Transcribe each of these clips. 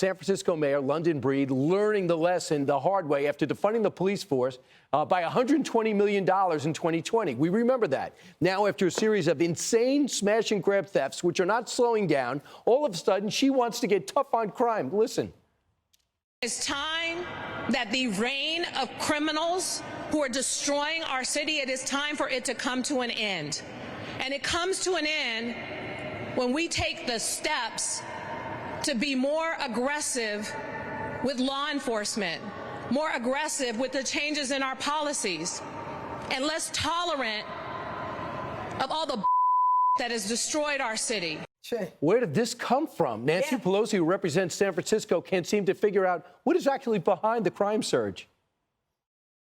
San Francisco Mayor London Breed learning the lesson the hard way after defunding the police force by $120 million in 2020. We remember that. Now, after a series of insane smash and grab thefts, which are not slowing down, all of a sudden she wants to get tough on crime. Listen. It's time that the reign of criminals who are destroying our city, it is time for it to come to an end. And it comes to an end when we take the steps to be more aggressive with law enforcement, more aggressive with the changes in our policies, and less tolerant of all the that has destroyed our city. Where did this come from? Nancy Pelosi, who represents San Francisco, can't seem to figure out what is actually behind the crime surge.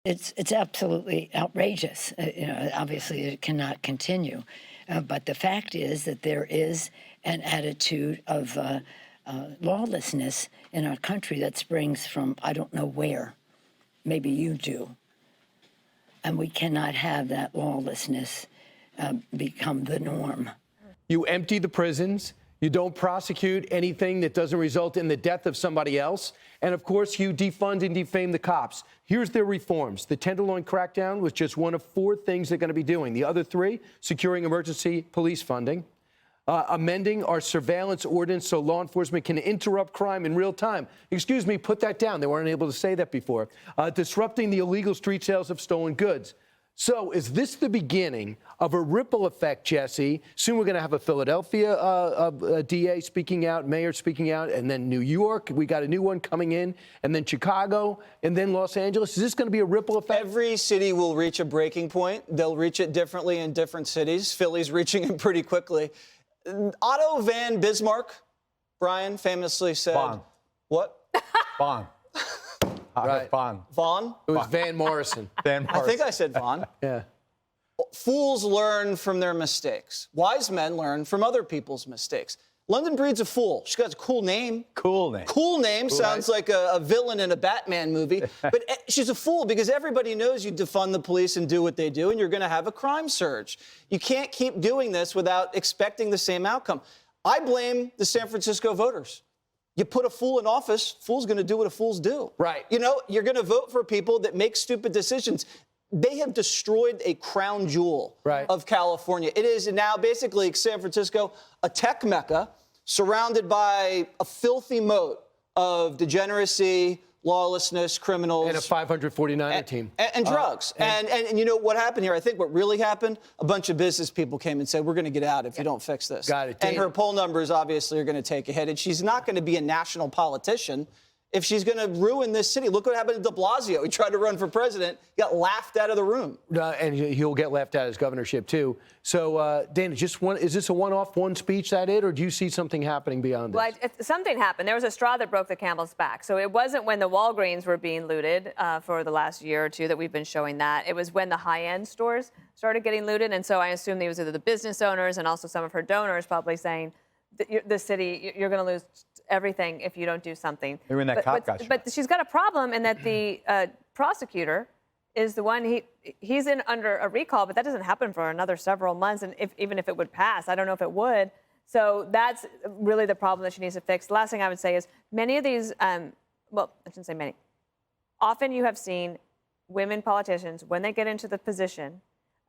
It's absolutely outrageous. Obviously, it cannot continue. But the fact is that there is an attitude of lawlessness in our country that springs from I don't know where. Maybe you do. And we cannot have that lawlessness become the norm. You empty the prisons. You don't prosecute anything that doesn't result in the death of somebody else. And, of course, you defund and defame the cops. Here's their reforms. The Tenderloin crackdown was just one of 4 things they're going to be doing. The other 3, securing emergency police funding, amending our surveillance ordinance so law enforcement can interrupt crime in real time. Excuse me, put that down. They weren't able to say that before. Disrupting the illegal street sales of stolen goods. So is this the beginning of a ripple effect, Jesse? Soon we're going to have a Philadelphia DA speaking out, mayor speaking out, and then New York. We got a new one coming in, and then Chicago, and then Los Angeles. Is this going to be a ripple effect? Every city will reach a breaking point. They'll reach it differently in different cities. Philly's reaching it pretty quickly. Otto van Bismarck, Brian, famously said... Vaughn. What? Vaughn. Right. Vaughn. Vaughn? It was Van Morrison. Van Morrison. I think I said Vaughn. Yeah. Fools learn from their mistakes. Wise men learn from other people's mistakes. London Breed's a fool. She's got a cool name. Cool name. Cool name. Sounds like a villain in a Batman movie. But she's a fool because everybody knows you defund the police and do what they do, and you're going to have a crime surge. You can't keep doing this without expecting the same outcome. I blame the San Francisco voters. You put a fool in office, fool's going to do what fools do. Right. You know, you're going to vote for people that make stupid decisions. They have destroyed a crown jewel of California. It is now basically San Francisco, a tech mecca, surrounded by a filthy moat of degeneracy, lawlessness, criminals. And a 549er team. And drugs. And you know what happened here? I think what really happened, a bunch of business people came and said, we're going to get out if you don't fix this. Got it. And her poll numbers obviously are going to take a hit. And she's not going to be a national politician if she's going to ruin this city. Look what happened to de Blasio. He tried to run for president, got laughed out of the room. And he'll get left out of his governorship, too. So, Dana, is this a one-off, one speech, that it, or do you see something happening beyond this? Well, something happened. There was a straw that broke the camel's back. So it wasn't when the Walgreens were being looted for the last year or two that we've been showing that. It was when the high-end stores started getting looted. And so I assume these were the business owners and also some of her donors probably saying, the city, you're going to lose everything if you don't do something. Maybe when that cop got shot. But she's got a problem in that the prosecutor is the one, he's under a recall, but that doesn't happen for another several months. And even if it would pass, I don't know if it would. So that's really the problem that she needs to fix. The last thing I would say is many of these, well, I shouldn't say many. Often you have seen women politicians, when they get into the position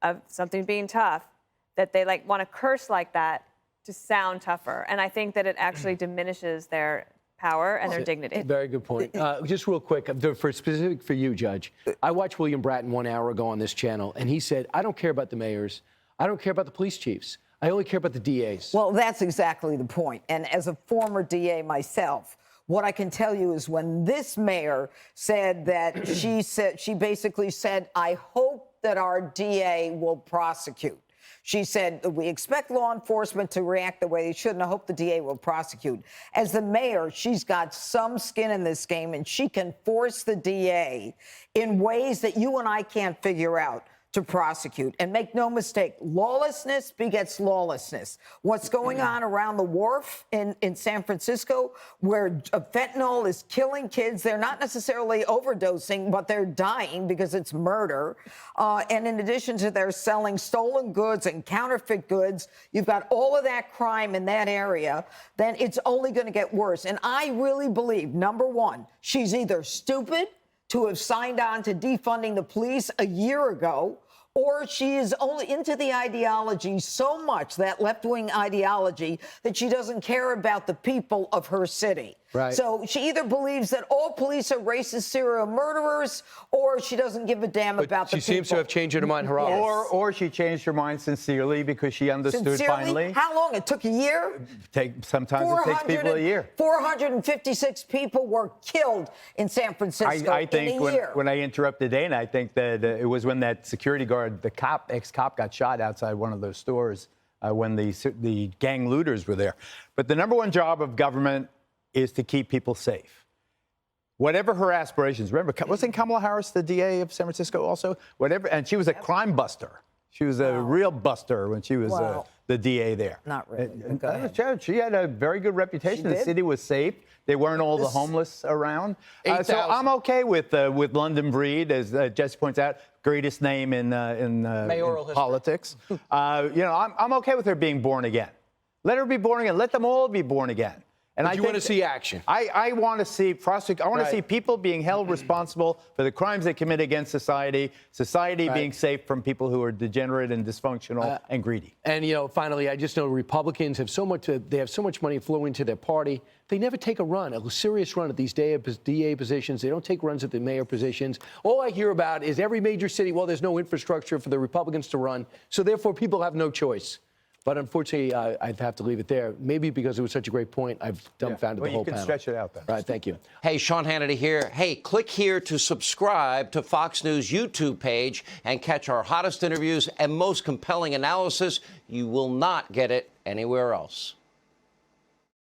of something being tough, that they want to curse like that to sound tougher. And I think that it actually diminishes their power and their dignity. Very good point. Just real quick, specific for you, Judge. I watched William Bratton 1 hour ago on this channel, and he said, I don't care about the mayors. I don't care about the police chiefs. I only care about the DAs. Well, that's exactly the point. And as a former DA myself, what I can tell you is when this mayor said that she basically said, I hope that our DA will prosecute. She said, we expect law enforcement to react the way they should, and I hope the DA will prosecute. As the mayor, she's got some skin in this game, and she can force the DA in ways that you and I can't figure out to prosecute. And make no mistake, lawlessness begets lawlessness. What's going on around the wharf in San Francisco, where fentanyl is killing kids, they're not necessarily overdosing, but they're dying because it's murder. And in addition to their selling stolen goods and counterfeit goods, you've got all of that crime in that area, then it's only going to get worse. And I really believe, number one, she's either stupid to have signed on to defunding the police a year ago, or she is only into the ideology so much, that left-wing ideology, that she doesn't care about the people of her city. Right. So she either believes that all police are racist serial murderers, or she doesn't give a damn about the people. She seems to have changed her mind. Her Or she changed her mind sincerely because she understood Sincerely? finally. How long? It took a year? Sometimes it takes people a year. 456 people were killed in San Francisco I think in a year. when I interrupted Dana, I think that it was when that security guard, the ex-cop, got shot outside one of those stores when the gang looters were there. But the number one job of government is to keep people safe. Whatever her aspirations. Remember, wasn't Kamala Harris the DA of San Francisco also? Whatever, and she was a crime buster. She was a real buster when she was the DA there. Not really. She had a very good reputation. The city was safe. There weren't all the homeless around. So I'm okay with London Breed, as Jesse points out, greatest name in politics. I'm okay with her being born again. Let her be born again. Let them all be born again. And I want to see action. I want to see I want to see people being held responsible for the crimes they commit against society. Society being safe from people who are degenerate and dysfunctional and greedy. And finally, I just know Republicans have so much. They have so much money flowing to their party. They never take a serious run at these DA positions. They don't take runs at the mayor positions. All I hear about is every major city. Well, there's no infrastructure for the Republicans to run, so therefore people have no choice. But unfortunately, I'd have to leave it there. Maybe because it was such a great point, I've dumbfounded the whole panel. You can stretch it out then. Right, thank you. Hey, Sean Hannity here. Hey, click here to subscribe to Fox News YouTube page and catch our hottest interviews and most compelling analysis. You will not get it anywhere else.